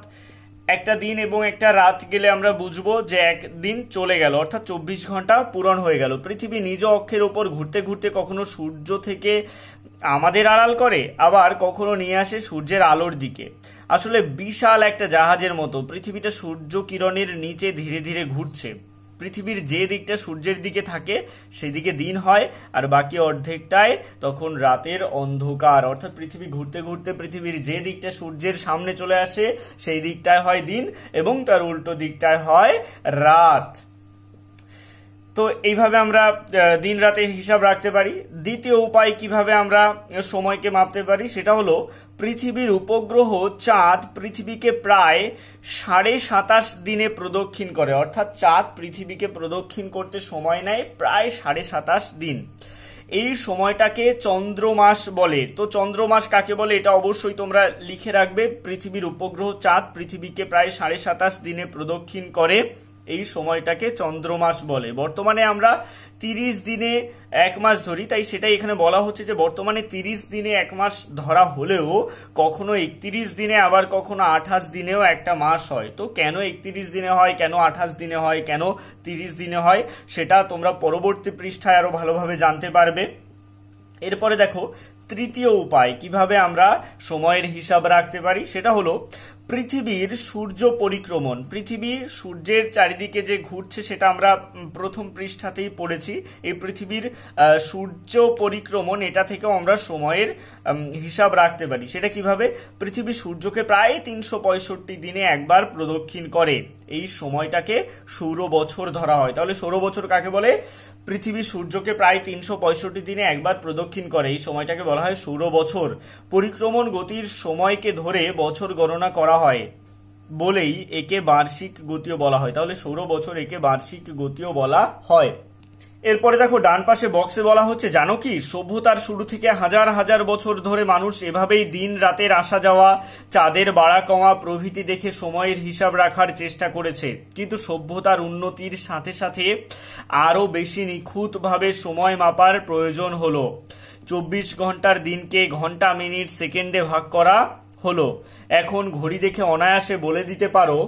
একটা দিন এবং একটা রাত গেলে আমরা বুঝবো যে একদিন চলে গেল, অর্থাৎ 24 ঘন্টা পূরণ হয়ে গেল। পৃথিবী নিজ অক্ষের উপর ঘুরতে ঘুরতে কখনো সূর্য থেকে আমাদের আড়াল করে, আবার কখনো নিয়ে আসে সূর্যের আলোর দিকে। আসলে বিশাল একটা জাহাজের মতো পৃথিবীটা সূর্য কিরণের নিচে ধীরে ধীরে ঘুরছে। পৃথিবীর যে দিকটা সূর্যের দিকে থাকে সেদিকে দিন হয়, আর বাকি অর্ধেকটায় তখন রাতের অন্ধকার। অর্থাৎ পৃথিবী ঘুরতে ঘুরতে পৃথিবীর যে দিকটা সূর্যের সামনে চলে আসে সেই দিকটায় হয় দিন, এবং তার উল্টো দিকটায় হয় রাত। তো এইভাবে আমরা দিন রাতের হিসাব রাখতে পারি। দ্বিতীয় উপায় কিভাবে আমরা সময়কে মাপতে পারি সেটা হলো পৃথিবীর উপগ্রহ চাঁদ পৃথিবীকে প্রায় 27.5 দিনে প্রদক্ষিণ করে। অর্থাৎ চাঁদ পৃথিবীকে প্রদক্ষিণ করতে সময় নেয় প্রায় 27.5 দিন। এই সময়টাকে চন্দ্রমাস বলে। তো চন্দ্রমাস কাকে বলে এটা অবশ্যই তোমরা লিখে রাখবে। পৃথিবীর উপগ্রহ চাঁদ পৃথিবীকে প্রায় 27.5 দিনে প্রদক্ষিণ করে, এই সময়টাকে চন্দ্রমাস বলে। বর্তমানে আমরা 30 দিনে 1 মাস ধরি, তাই সেটাই এখানে বলা হচ্ছে যে বর্তমানে 30 দিনে 1 মাস ধরা হলেও কখনো 31 দিনে আবার কখনো 28 দিনেও একটা মাস হয়। তো কেন 31 দিনে হয়, কেন 28 দিনে হয়, কেন 30 দিনে হয়, সেটা তোমরা পরবর্তী পৃষ্ঠায় আরো ভালোভাবে জানতে পারবে। এরপরে দেখো তৃতীয় উপায় কিভাবে আমরা সময়ের হিসাব রাখতে পারি সেটা হলো পৃথিবীর সূর্য পরিক্রমণ। পৃথিবী সূর্যের চারিদিকে যে ঘুরছে সেটা আমরা প্রথম পৃষ্ঠাতেই পড়েছি। এই পৃথিবীর সূর্য পরিক্রমণ, এটা থেকেও আমরা সময়ের হিসাব রাখতে পারি। সেটা কিভাবে? পৃথিবী সূর্যকে প্রায় 365 দিনে একবার প্রদক্ষিণ করে, এই সময়টাকে সৌর বছর ধরা হয়। তাহলে সৌর বছর কাকে বলে? পৃথিবী সূর্যকে প্রায় 365 দিনে একবার প্রদক্ষিণ করে, এই সময়টাকে বলা হয় সৌর বছর। পরিক্রমণ গতির সময়কে ধরে বছর গণনা করা হয়। বলেই একে বার্ষিক গতিও বলা হয়। তাহলে সৌর বছর একে বার্ষিক গতিও বলা হয়। এরপরে দেখো ডান পাশে বক্সে বলা হচ্ছে, জানো কি সভ্যতার শুরু থেকে হাজার হাজার বছর ধরে মানুষ এভাবেই দিন রাতের আসা যাওয়া, চাঁদের বাড়া কমা প্রভৃতি দেখে সময়ের হিসাব রাখার চেষ্টা করেছে। কিন্তু সভ্যতার উন্নতির সাথে সাথে আরো বেশি নিখুঁতভাবে সময় মাপার প্রয়োজন হলো। 24 ঘন্টার দিনকে ঘন্টা, মিনিট, সেকেন্ডে ভাগ করা হলো। এখন ঘড়ি দেখে অনায়াসে বলে দিতে পারো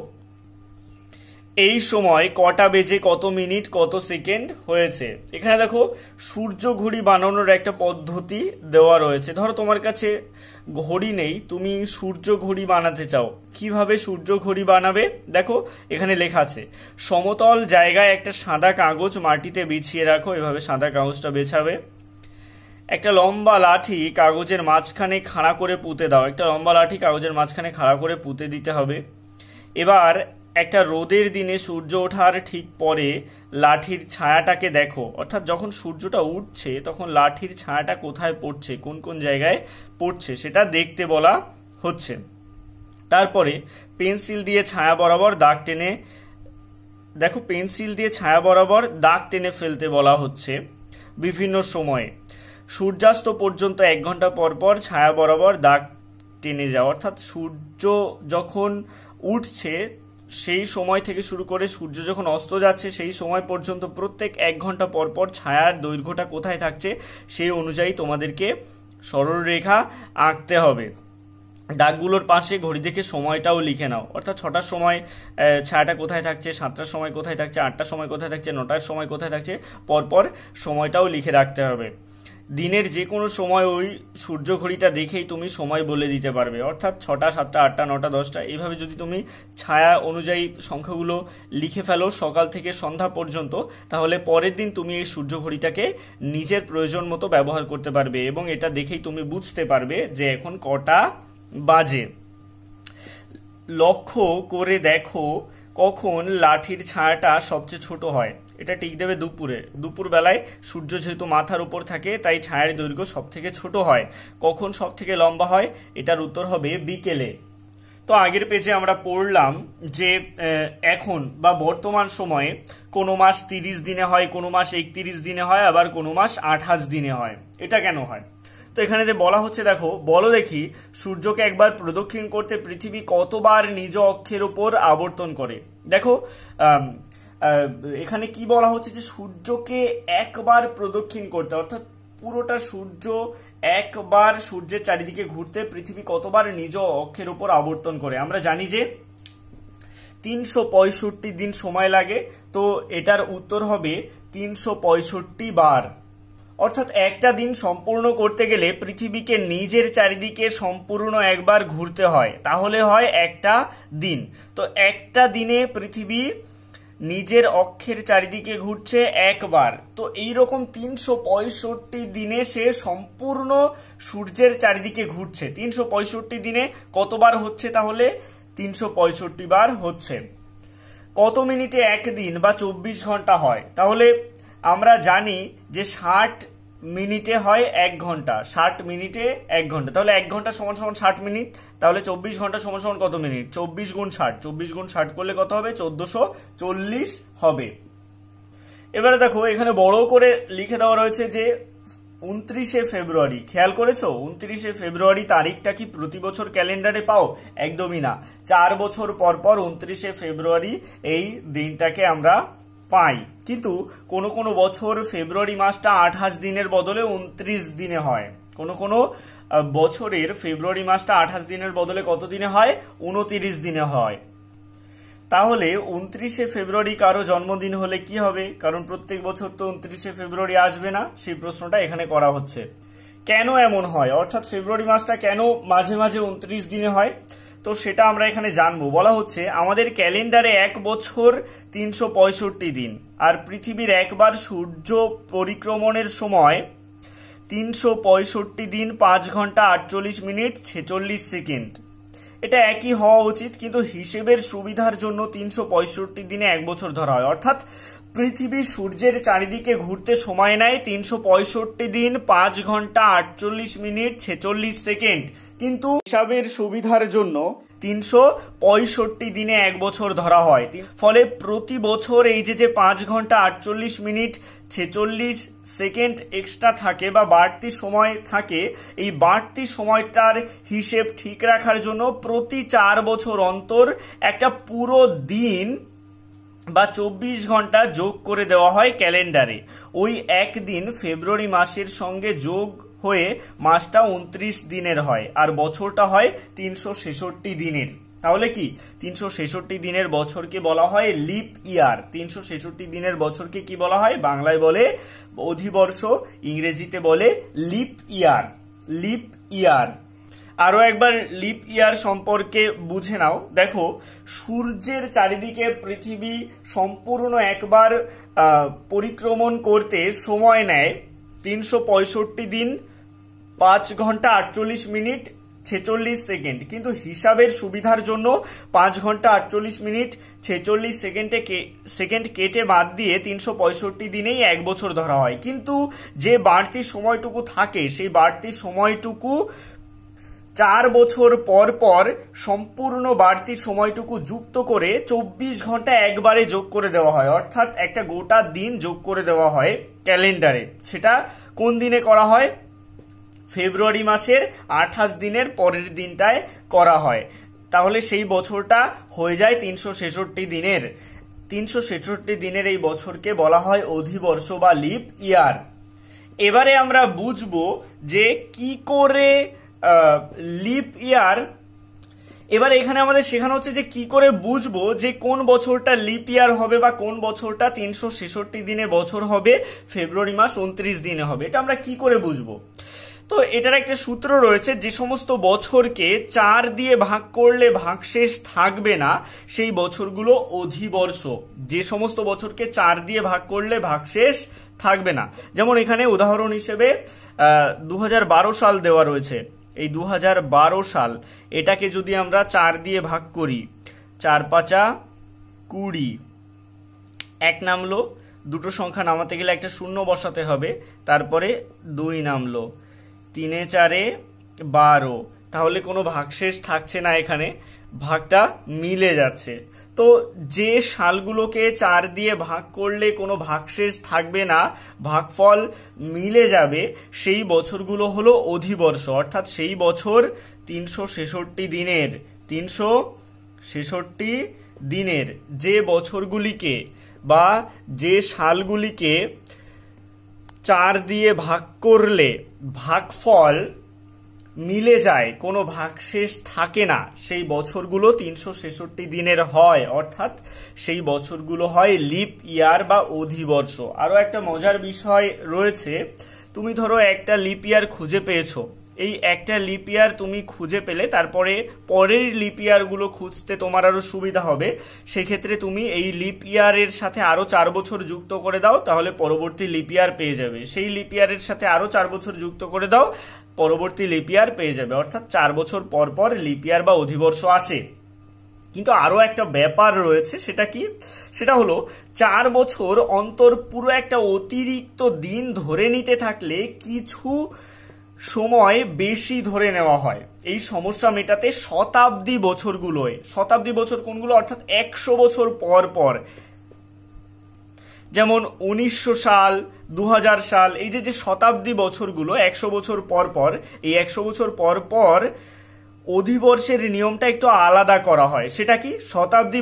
এই সময় কটা বেজে কত মিনিট কত সেকেন্ড হয়েছে। এখানে দেখো সূর্য ঘড়ি বানানোর একটা পদ্ধতি দেওয়া রয়েছে। ধরো তোমার কাছে ঘড়ি নেই, তুমি সূর্য ঘড়ি বানাতে চাও। কিভাবে সূর্য ঘড়ি বানাবে দেখো এখানে লেখা আছে, সমতল জায়গায় একটা সাদা কাগজ মাটিতে বিছিয়ে রাখো। এভাবে সাদা কাগজটা বেছাবে। একটা লম্বা লাঠি কাগজের মাঝখানে খাড়া করে পুঁতে দাও। একটা লম্বা লাঠি কাগজের মাঝখানে খাড়া করে পুঁতে দিতে হবে। এবার একটা রোদের দিনে সূর্য ওঠার ঠিক পরে লাঠির ছায়াটাকে দেখো, অর্থাৎ যখন সূর্যটা উঠছে তখন লাঠির ছায়াটা কোথায় পড়ছে, কোন কোন জায়গায় পড়ছে সেটা দেখতে বলা হচ্ছে। তারপরে পেন্সিল দিয়ে ছায়া বরাবর দাগ টেনে দেখো, পেন্সিল দিয়ে ছায়া বরাবর দাগ টেনে ফেলতে বলা হচ্ছে বিভিন্ন সময়ে। সূর্যাস্ত পর্যন্ত 1 ঘন্টা পর পর ছায়া বরাবর দাগ টেনে যাও, অর্থাৎ সূর্য যখন উঠছে সেই সময় থেকে শুরু করে সূর্য যখন অস্ত যাচ্ছে সেই সময় পর্যন্ত প্রত্যেক 1 ঘন্টা পর পর ছায়ার দৈর্ঘ্যটা কোথায় থাকছে সেই অনুযায়ী তোমাদেরকে সরলরেখা আঁকতে হবে। দাগগুলোর পাশে ঘড়ি দেখে সময়টাও লিখে নাও, অর্থাৎ 6টার সময় ছায়াটা কোথায় থাকছে, 7টার সময় কোথায় থাকছে, 8টার সময় কোথায় থাকছে, 9টার সময় কোথায় থাকছে, পরপর সময়টাও লিখে রাখতে হবে। দিনের যে কোনো সময় ওই সূর্য ঘড়িটা দেখেই তুমি সময় বলে দিতে পারবে, অর্থাৎ 6টা, 7টা, 8টা, 9টা, 10টা, এইভাবে যদি তুমি ছায়া অনুযায়ী সংখ্যাগুলো লিখে ফেলো সকাল থেকে সন্ধ্যা পর্যন্ত, তাহলে পরের দিন তুমি এই সূর্য ঘড়িটাকে নিজের প্রয়োজন মতো ব্যবহার করতে পারবে এবং এটা দেখেই তুমি বুঝতে পারবে যে এখন কটা বাজে। লক্ষ্য করে দেখো কখন লাঠির ছায়াটা সবচেয়ে ছোট হয়। এটা ঠিক দেবে দুপুরে। দুপুর বেলায় সূর্য যেহেতু মাথার উপর থাকে তাই ছায়ার দৈর্ঘ্য সব থেকে ছোট হয়। কখন সব থেকে লম্বা হয়, এটার উত্তর হবে বিকেলে। তো আগের পেজে আমরা পড়লাম যে এখন বা বর্তমান সময়ে কোনো মাস 30 দিনে হয়, কোনো মাস 31 দিনে হয়, আবার কোনো মাস 28 দিনে হয়। এটা কেন হয়? তো এখানে যে বলা হচ্ছে দেখো, বলো দেখি সূর্যকে একবার প্রদক্ষিণ করতে পৃথিবী কতবার নিজ অক্ষের উপর আবর্তন করে। দেখো এখানে কি বলা হচ্ছে যে সূর্যকে একবার প্রদক্ষিণ করতে, অর্থাৎ পুরোটা সূর্য একবার সূর্যের চারিদিকে ঘুরতে পৃথিবী কতবার নিজ অক্ষের উপর আবর্তন করে। আমরা জানি যে 365 দিন সময় লাগে, তো এটার উত্তর হবে 365 বার। অর্থাৎ একটা দিন সম্পূর্ণ করতে গেলে পৃথিবীকে নিজের চারিদিকে সম্পূর্ণ একবার ঘুরতে হয়, তাহলে হয় একটা দিন। তো একটা দিনে পৃথিবী নিজের অক্ষের চারিদিকে ঘুরছে একবার। তো এইরকম 365 দিনে সে সম্পূর্ণ সূর্যের চারিদিকে ঘুরছে। 365 দিনে কতবার হচ্ছে? তাহলে 365 বার হচ্ছে। কত মিনিটে একদিন বা 24 ঘন্টা হয়? তাহলে আমরা জানি যে 60 মিনিটে হয় 1 ঘন্টা, 60 মিনিটে 1 ঘন্টা। তাহলে 1 ঘন্টা সমান সমান 60 মিনিট, তাহলে 24 ঘন্টা সমান সমান কত মিনিট? 24 গুণ 60, 24 গুণ 60 করলে কত হবে? 1440 হবে। এবারে দেখো এখানে বড় করে লিখে দেওয়া রয়েছে যে 29শে ফেব্রুয়ারি। খেয়াল করেছো 29শে ফেব্রুয়ারি তারিখটা কি প্রতি বছর ক্যালেন্ডারে পাও? একদমই না। 4 বছর পর পর 29শে ফেব্রুয়ারি এই দিনটাকে আমরা পাই। কিন্তু কোন কোন বছর ফেব্রুয়ারি মাসটা 28 দিনের বদলে 29 দিনে হয়। কোন কোন বছরের ফেব্রুয়ারি মাসটা 28 দিনের বদলে কত দিনে হয়? 29 দিনে হয়। তাহলে 29শে ফেব্রুয়ারি কারো জন্মদিন হলে কি হবে? কারণ প্রত্যেক বছর তো 29শে ফেব্রুয়ারি আসবে না, সেই প্রশ্নটা এখানে করা হচ্ছে। কেন এমন হয়, অর্থাৎ ফেব্রুয়ারি মাসটা কেন মাঝে মাঝে 29 দিনে হয়, তো সেটা আমরা এখানে জানবো। বলা হচ্ছে আমাদের ক্যালেন্ডারে 1 বছর 365 দিন, আর পৃথিবীর একবার সূর্য পরিক্রমণের সময় 365 দিন 5 ঘন্টা 48 মিনিট 46 সেকেন্ড। এটা একই হওয়া উচিত, কিন্তু হিসেবের সুবিধার জন্য 365 দিনে 1 বছর ধরা হয়। অর্থাৎ পৃথিবী সূর্যের চারিদিকে ঘুরতে সময় নেয় 365 দিন 5 ঘন্টা 48 মিনিট 46 সেকেন্ড, কিন্তু হিসাবের সুবিধার জন্য 365 দিনে এক বছর ধরা হয়। ফলে প্রতি বছর এই যে 5 ঘন্টা 48 মিনিট 46 সেকেন্ড এক্সট্রা থাকে বা বাড়তি সময় থাকে, এই বাড়তি সময়টার হিসেব ঠিক রাখার জন্য প্রতি 4 বছর অন্তর একটা পুরো দিন বা 24 ঘন্টা যোগ করে দেওয়া হয় ক্যালেন্ডারে। ওই একদিন ফেব্রুয়ারি মাসের সঙ্গে যোগ হয়ে মাসটা 29 দিনের হয় আর বছরটা হয় 366 দিনের। তাহলে কি 366 দিনের বছরকে বলা হয় লিপ ইয়ার। 366 দিনের বছরকে কি বলা হয়? বাংলায় বলে অধিবর্ষ, ইংরেজিতে বলে লিপ ইয়ার। লিপ ইয়ার। আরো একবার লিপ ইয়ার সম্পর্কে বুঝে নাও। দেখো, সূর্যের চারিদিকে পৃথিবী সম্পূর্ণ একবার পরিক্রমণ করতে সময় নেয় 365 দিন 5 ঘন্টা 48 মিনিট 46 সেকেন্ড। কিন্তু হিসাবের সুবিধার জন্য 5 ঘন্টা 48 মিনিট 46 সেকেন্ড কেটে বাদ দিয়ে 365 দিনেই এক বছর ধরা হয়। কিন্তু যে বাড়তি সময়টুকু থাকে সেই বাড়তি সময়টুকু 4 বছর পর পর সম্পূর্ণ বাড়তি সময়টুকু যুক্ত করে 24 ঘন্টা একবারে যোগ করে দেওয়া হয়, অর্থাৎ একটা গোটা দিন যোগ করে দেওয়া হয় ক্যালেন্ডারে। সেটা কোন দিনে করা হয়? ফেব্রুয়ারি মাসের 28 দিনের পরের দিনটায় করা হয়। তাহলে সেই বছরটা হয়ে যায় 366 দিনের। 366 দিনের এই বছরকে বলা হয় অধিবর্ষ বা লিপ ইয়ার। এবারে আমরা বুঝবো যে কি করে লিপ ইয়ার, এবার এখানে আমাদের শেখানো হচ্ছে যে কি করে বুঝবো যে কোন বছরটা লিপ ইয়ার হবে বা কোন বছরটা 366 দিনে বছর হবে, ফেব্রুয়ারি মাস 29 দিনে হবে। এটা আমরা কি করে বুঝবো? তো এটার একটা সূত্র রয়েছে, যে সমস্ত বছরকে 4 দিয়ে ভাগ করলে ভাগশেষ থাকবে না সেই বছরগুলো অধিবর্ষ। যে সমস্ত বছরকে 4 দিয়ে ভাগ করলে ভাগশেষ থাকবে না, যেমন এখানে উদাহরণ হিসেবে 2012 সাল দেওয়া রয়েছে। এই 2012 সাল, এটাকে যদি আমরা 4 দিয়ে ভাগ করি, 4 5 20, 1 নামলো, দুটো সংখ্যা নামাতে গেলে একটা শূন্য বসাতে হবে, তারপরে 2 নামলো, 3 4 12, তাহলে কোনো ভাগশেষ থাকছে না, এখানে ভাগটা মিলে যাচ্ছে। তো যে সালগুলোকে 4 দিয়ে ভাগ করলে কোনো ভাগশেষ থাকবে না, ভাগফল মিলে যাবে, সেই বছরগুলো হলো অধিবর্ষ। অর্থাৎ সেই বছর 366 দিনের। 366 দিনের যে বছরগুলিকে বা যে সালগুলিকে 4 দিয়ে ভাগ করলে ভাগফল মিলে যায়, কোনো ভাগশেষ থাকে না, সেই বছরগুলো 366 দিনের হয়। অর্থাৎ সেই বছরগুলো হয় লিপ ইয়ার বা অধিবর্ষ। আরো একটা মজার বিষয় রয়েছে, তুমি ধরো একটা লিপ ইয়ার খুঁজে পেয়েছো, এই একটা লিপ ইয়ার তুমি খুঁজে পেলে তারপরে পরের লিপ ইয়ার গুলো খুঁজতে তোমার আরো সুবিধা হবে। সেক্ষেত্রে তুমি এই লিপ ইয়ারের সাথে আরো 4 বছর যুক্ত করে দাও, তাহলে পরবর্তী লিপ ইয়ার পেয়ে যাবে। সেই লিপ ইয়ারের সাথে আরো 4 বছর যুক্ত করে দাও, পরবর্তী লিপ ইয়ার পেয়ে যাবে। অর্থাৎ 4 বছর পর পর লিপ ইয়ার বা অধিবর্ষ আসে। কিন্তু আরো একটা ব্যাপার রয়েছে, সেটা কি? সেটা হলো 4 বছর অন্তর পুরো একটা অতিরিক্ত দিন ধরে নিতে থাকলে কিছু সময় বেশি ধরে নেওয়া হয়। এই সমস্যা মেটাতে শতাব্দী বছরগুলোয়, শতাব্দী বছর কোনগুলো? অর্থাৎ 100 বছর পর পর, যেমন 1900 সাল, 2000 সাল, এই যে শতাব্দী বছরগুলো 100 বছর পর পর, এই 100 বছর পর পর অধিবর্ষের নিয়মটা একটু আলাদা করা হয়। সেটা কি? শতাব্দী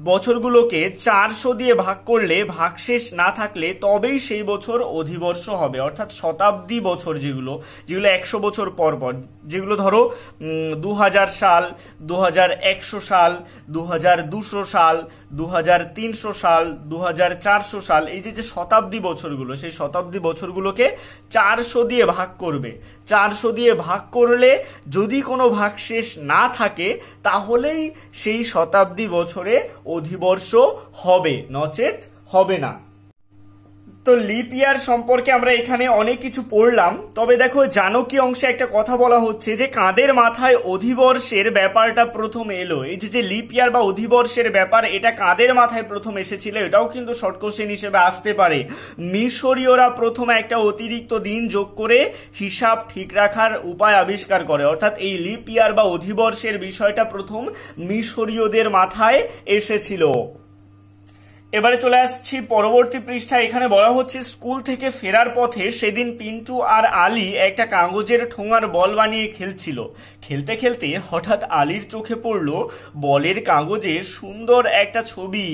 বছরগুলোকে 400 দিয়ে ভাগ করলে ভাগশেষ না থাকলে তবেই সেই বছর অধিবর্ষ হবে। অর্থাৎ শতাব্দী বছর যেগুলো 100 বছর পর পর, যেগুলো ধরো 2000 সাল, 2100 সাল, 2200 সাল, 2300 সাল, 2400 সাল, এই যে শতাব্দী বছরগুলো, সেই শতাব্দী বছরগুলোকে 400 দিয়ে ভাগ করবে। 400 দিয়ে ভাগ করলে যদি কোনো ভাগশেষ না থাকে তাহলেই সেই শতাব্দী বছরে অধিবর্ষ হবে, নচেত হবে না। তো লিপ ইয়ার সম্পর্কে আমরা এখানে অনেক কিছু পড়লাম, তবে দেখো জানকী অংশে একটা কথা বলা হচ্ছে যে কাদের মাথায় অধিবর্ষের ব্যাপারটা প্রথম এলো। এই যে লিপ ইয়ার বা অধিবর্ষের ব্যাপার, এটা কাদের মাথায় প্রথম এসেছিল, এটাও কিন্তু শর্ট কোশ্চেন হিসেবে আসতে পারে। মিশরীয়রা প্রথম একটা অতিরিক্ত দিন যোগ করে হিসাব ঠিক রাখার উপায় আবিষ্কার করে, অর্থাৎ এই লিপ ইয়ার বা অধিবর্ষের বিষয়টা প্রথম মিশরীয়দের মাথায় এসেছিল। এবারে চলে আসছি পরবর্তী পৃষ্ঠায়। এখানে বলা হচ্ছে স্কুল থেকে ফেরার পথে সেদিন পিন্টু আর আলী একটা কাগজের ঠোঙার বল বানিয়ে খেলছিল। খেলতে খেলতে হঠাৎ আলীর চোখে পড়ল বলের কাগজে সুন্দর একটা ছবি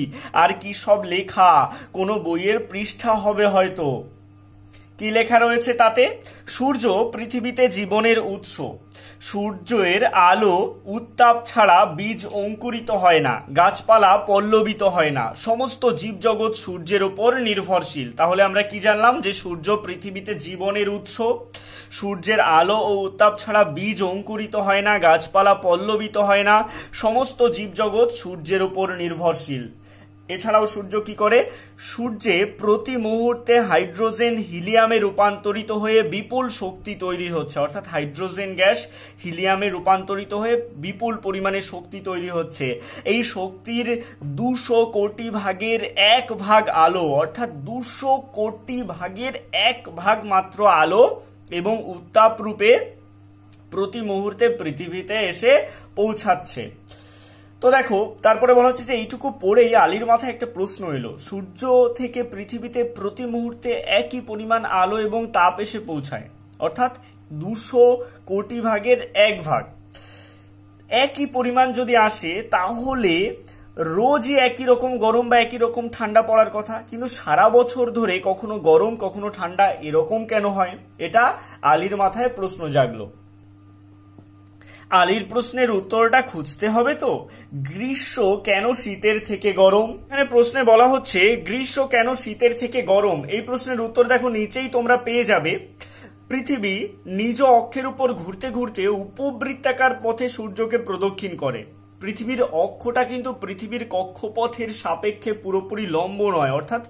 আর কি সব লেখা, কোনো বইয়ের পৃষ্ঠা হবে হয়তো। কি লেখা রয়েছে তাতে? সূর্য পৃথিবীতে জীবনের উৎস, সূর্যের আলো উত্তাপ ছাড়া বীজ অঙ্কুরিত হয় না, গাছপালা পল্লবিত হয় না, সমস্ত জীবজগৎ সূর্যের উপর নির্ভরশীল। তাহলে আমরা কি জানলাম? যে সূর্য পৃথিবীতে জীবনের উৎস, সূর্যের আলো ও উত্তাপ ছাড়া বীজ অঙ্কুরিত হয় না, গাছপালা পল্লবিত হয় না, সমস্ত জীবজগৎ সূর্যের উপর নির্ভরশীল। এছাড়াও সূর্য কি করে? সূর্যে প্রতি মুহূর্তে হাইড্রোজেন হিলিয়ামে রূপান্তরিত হয়ে বিপুল শক্তি তৈরি হচ্ছে, অর্থাৎ হাইড্রোজেন গ্যাস হিলিয়ামে রূপান্তরিত হয়ে বিপুল পরিমাণে শক্তি তৈরি হচ্ছে। এই শক্তির 200 কোটি ভাগের 1 ভাগ আলো, অর্থাৎ 200 কোটি ভাগের 1 ভাগ মাত্র আলো এবং উত্তাপ রূপে প্রতি মুহূর্তে পৃথিবীতে এসে পৌঁছাচ্ছে। তো দেখো তারপরে বলা হচ্ছে যে এইটুকু পড়েই আলীর মাথায় একটা প্রশ্ন এলো, সূর্য থেকে পৃথিবীতে প্রতি মুহূর্তে একই পরিমাণ আলো এবং তাপ এসে পৌঁছায়, অর্থাৎ 200 কোটি ভাগের 1 ভাগ একই পরিমাণ যদি আসে, তাহলে রোজই একই রকম গরম বা একই রকম ঠান্ডা পড়ার কথা, কিন্তু সারা বছর ধরে কখনো গরম কখনো ঠান্ডা এরকম কেন হয়? এটা আলীর মাথায় প্রশ্ন জাগলো। আলীর প্রশ্নের উত্তরটা খুঁজতে হবে। তো গ্রীষ্ম কেন শীতের থেকে গরম? এখানে প্রশ্নে বলা হচ্ছে গ্রীষ্ম কেন শীতের থেকে গরম। এই প্রশ্নের উত্তর দেখো নিচেই তোমরা পেয়ে যাবে। পৃথিবী নিজ অক্ষের উপর ঘুরতে ঘুরতে উপবৃত্তাকার পথে সূর্যকে প্রদক্ষিণ করে। পৃথিবীর অক্ষটা কিন্তু পৃথিবীর কক্ষপথের সাপেক্ষে পুরোপুরি লম্ব নয়, অর্থাৎ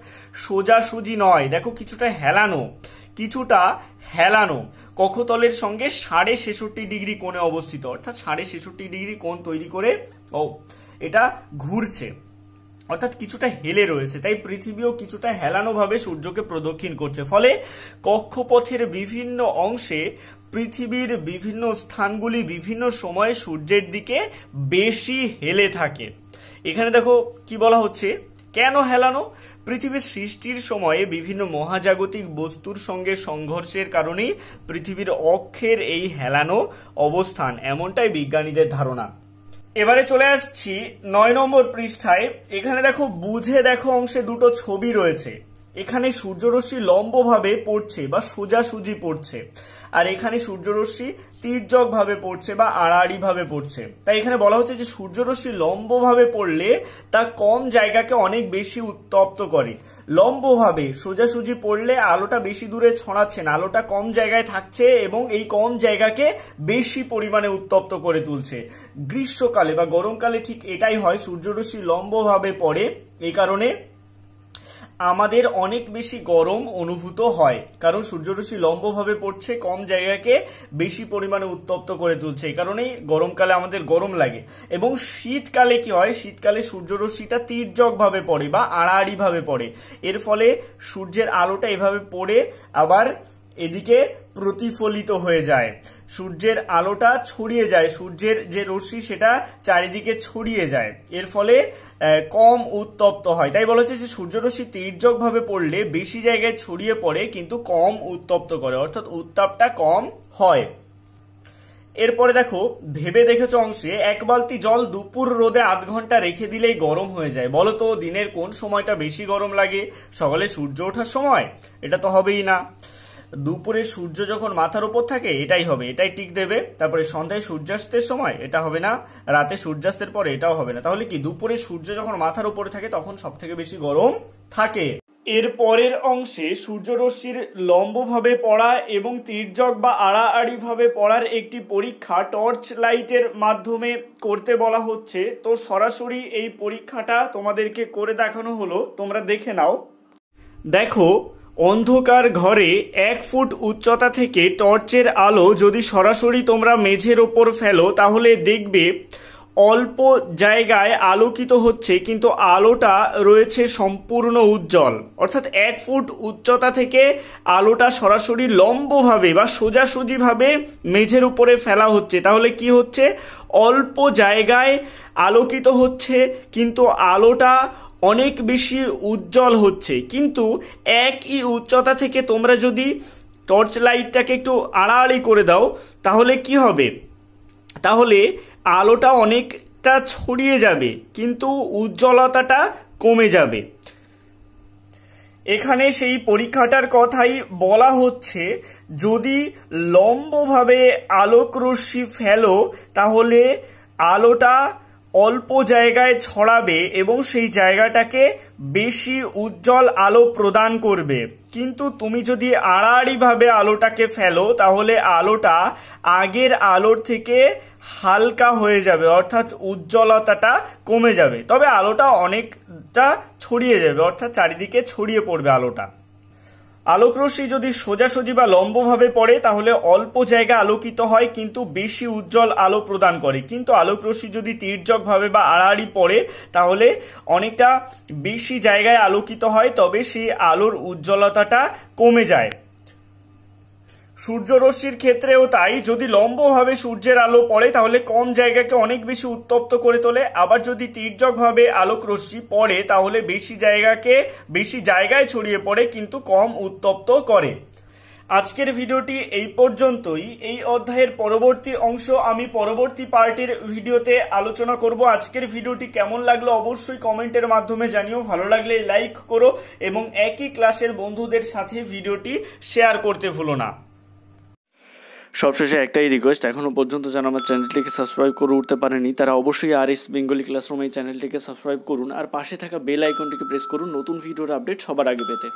সোজাসুজি নয়, দেখো কিছুটা হেলানো কক্ষতলের সঙ্গে 66.5 ডিগ্রি কোণে অবস্থিত, অর্থাৎ 66.5 ডিগ্রি কোণ তৈরি করে এটা ঘুরছে, অর্থাৎ কিছুটা হেলে রয়েছে। তাই পৃথিবীও কিছুটা হেলানো ভাবে সূর্যকে প্রদক্ষিণ করছে, ফলে কক্ষপথের বিভিন্ন অংশে পৃথিবীর বিভিন্ন স্থানগুলি বিভিন্ন সময়ে সূর্যের দিকে বেশি হেলে থাকে। এখানে দেখো কি বলা হচ্ছে, কেন হেলানো? পৃথিবীর সৃষ্টির সময়ে বিভিন্ন মহাজাগতিক বস্তুর সঙ্গে সংঘর্ষের কারণেই পৃথিবীর অক্ষের এই হেলানো অবস্থান, এমনটাই বিজ্ঞানীদের ধারণা। এবারে চলে আসছি 9 নম্বর পৃষ্ঠায়। এখানে দেখো বুঝে দেখো অংশে দুটো ছবি রয়েছে। এখানে সূর্যরশ্মি লম্বভাবে পড়ছে বা সোজাসুজি পড়ছে, আর এখানে সূর্যরশ্মি তির্যক ভাবে পড়ছে বা আড়াআড়ি ভাবে পড়ছে। তাই এখানে বলা হচ্ছে যে সূর্যরশ্মি লম্বভাবে পড়লে তা কম জায়গাকে অনেক বেশি উত্তপ্ত করে। লম্বভাবে সোজাসুজি পড়লে আলোটা বেশি দূরে ছড়াচ্ছে না, আলোটা কম জায়গায় থাকছে এবং এই কম জায়গাকে বেশি পরিমাণে উত্তপ্ত করে তুলছে। গ্রীষ্মকালে বা গরমকালে ঠিক এটাই হয়, সূর্যরশ্মি লম্বভাবে পড়ে, এই কারণে আমাদের অনেক বেশি গরম অনুভূত হয়, কারণ সূর্যরশ্মি লম্বভাবে পড়ছে, কম জায়গাকে বেশি পরিমাণে উত্তপ্ত করে তুলছে, এই কারণেই গরমকালে আমাদের গরম লাগে। এবং শীতকালে কি হয়? শীতকালে সূর্যরশ্মিটা তির্যক ভাবে পড়ে বা আড়াআড়ি ভাবে পড়ে, এর ফলে সূর্যের আলোটা এভাবে পড়ে আবার এদিকে প্রতিফলিত হয়ে যায়, সূর্যের আলোটা ছড়িয়ে যায়, সূর্যের যে রশ্মি সেটা চারিদিকে ছড়িয়ে যায়, এর ফলে কম উত্তপ্ত হয়। তাই বলা হচ্ছে যে সূর্যরশ্মি তির্যক ভাবে পড়লে বেশি জায়গায় ছড়িয়ে পড়ে কিন্তু কম উত্তপ্ত করে, অর্থাৎ উত্তাপটা কম হয়। এরপরে দেখো ভেবে দেখেছো অংশে, 1 বালতি জল দুপুর রোদে আধ ঘন্টা রেখে দিলেই গরম হয়ে যায়। বলো তো দিনের কোন সময়টা বেশি গরম লাগে? সকালে সূর্য ওঠার সময়? এটা তো হবেই না। দুপুরে সূর্য যখন মাথার উপর থাকে এটাই হবে, এটাই টিক দেবে। তারপরে সন্ধ্যায় সূর্যাস্তের সময় এটা হবে না, রাতে সূর্যাস্তের পরে এটাও হবে না। তাহলে কি দুপুরে সূর্য যখন মাথার উপরে থাকে তখন সব থেকে বেশি গরম থাকে। এর পরের অংশে সূর্যরশ্মির লম্বভাবে পড়া এবং তির্যক বা আড়াআড়ি ভাবে পড়ার একটি পরীক্ষা টর্চ লাইটের মাধ্যমে করতে বলা হচ্ছে। তো সরাসরি এই পরীক্ষাটা তোমাদেরকে করে দেখানো হলো, তোমরা দেখে নাও। দেখো অন্ধকার ঘরে 1 ফুট উচ্চতা থেকে টর্চের আলো যদি সরাসরি তোমরা মেঝের ওপর ফেলো তাহলে দেখবে অল্প জায়গায় আলোকিত হচ্ছে, কিন্তু আলোটা রয়েছে সম্পূর্ণ উজ্জ্বল। অর্থাৎ 1 ফুট উচ্চতা থেকে আলোটা সরাসরি লম্বভাবে বা সোজাসুজিভাবে মেঝের উপরে ফেলা হচ্ছে, তাহলে কি হচ্ছে, অল্প জায়গায় আলোকিত হচ্ছে কিন্তু আলোটা অনেক বেশি উজ্জ্বল হচ্ছে। কিন্তু একই উচ্চতা থেকে তোমরা যদি টর্চ লাইটটাকে একটু আড়াআড়ি করে দাও তাহলে কি হবে, তাহলে আলোটা অনেকটা ছড়িয়ে যাবে কিন্তু উজ্জ্বলতাটা কমে যাবে। এখানে সেই পরীক্ষাটার কথাই বলা হচ্ছে, যদি লম্বভাবে আলোক রশ্মি ফেলো তাহলে আলোটা অল্প জায়গায় ছড়াবে এবং সেই জায়গাটাকে বেশি উজ্জ্বল আলো প্রদান করবে। কিন্তু তুমি যদি আড়াআড়ি ভাবে আলোটাকে ফেলো তাহলে আলোটা আগের আলোর থেকে হালকা হয়ে যাবে, অর্থাৎ উজ্জ্বলতাটা কমে যাবে, তবে আলোটা অনেকটা ছড়িয়ে যাবে, অর্থাৎ চারিদিকে ছড়িয়ে পড়বে আলোটা। আলোক রশ্মি যদি সোজাসুজি বা লম্বভাবে পড়ে তাহলে অল্প জায়গা আলোকিত হয় কিন্তু বেশি উজ্জ্বল আলো প্রদান করে, কিন্তু আলোক রশ্মি যদি তির্যকভাবে বা আড়াআড়ি পড়ে তাহলে অনেকটা বেশি জায়গায় আলোকিত হয়, তবে সেই আলোর উজ্জ্বলতাটা কমে যায়। সূর্যরশ্মির ক্ষেত্রেও তাই, যদি লম্বভাবে সূর্যের আলো পড়ে তাহলে কম জায়গাকে অনেক বেশি উত্তপ্ত করে তোলে, আবার যদি তির্যকভাবে আলোক রশ্মি পড়ে তাহলে বেশি জায়গায় ছড়িয়ে পড়ে কিন্তু কম উত্তপ্ত করে। আজকের ভিডিওটি এই পর্যন্তই। এই অধ্যায়ের পরবর্তী অংশ আমি পরবর্তী পার্টের ভিডিওতে আলোচনা করব। আজকের ভিডিওটি কেমন লাগলো অবশ্যই কমেন্টের মাধ্যমে জানিও, ভালো লাগলে লাইক করো এবং একই ক্লাসের বন্ধুদের সাথে ভিডিওটি শেয়ার করতে ভুলো না। সবশেষে একটাই রিকোয়েস্ট, এখনো পর্যন্ত যারা আমার চ্যানেলটিকে সাবস্ক্রাইব করে উঠতে পারেনি তারা অবশ্যই RS বেঙ্গলি ক্লাসরুম এই চ্যানেলটিকে সাবস্ক্রাইব করুন আর পাশে থাকা বেল আইকনটিকে প্রেস করুন নতুন ভিডিওর আপডেট সবার আগে পেতে।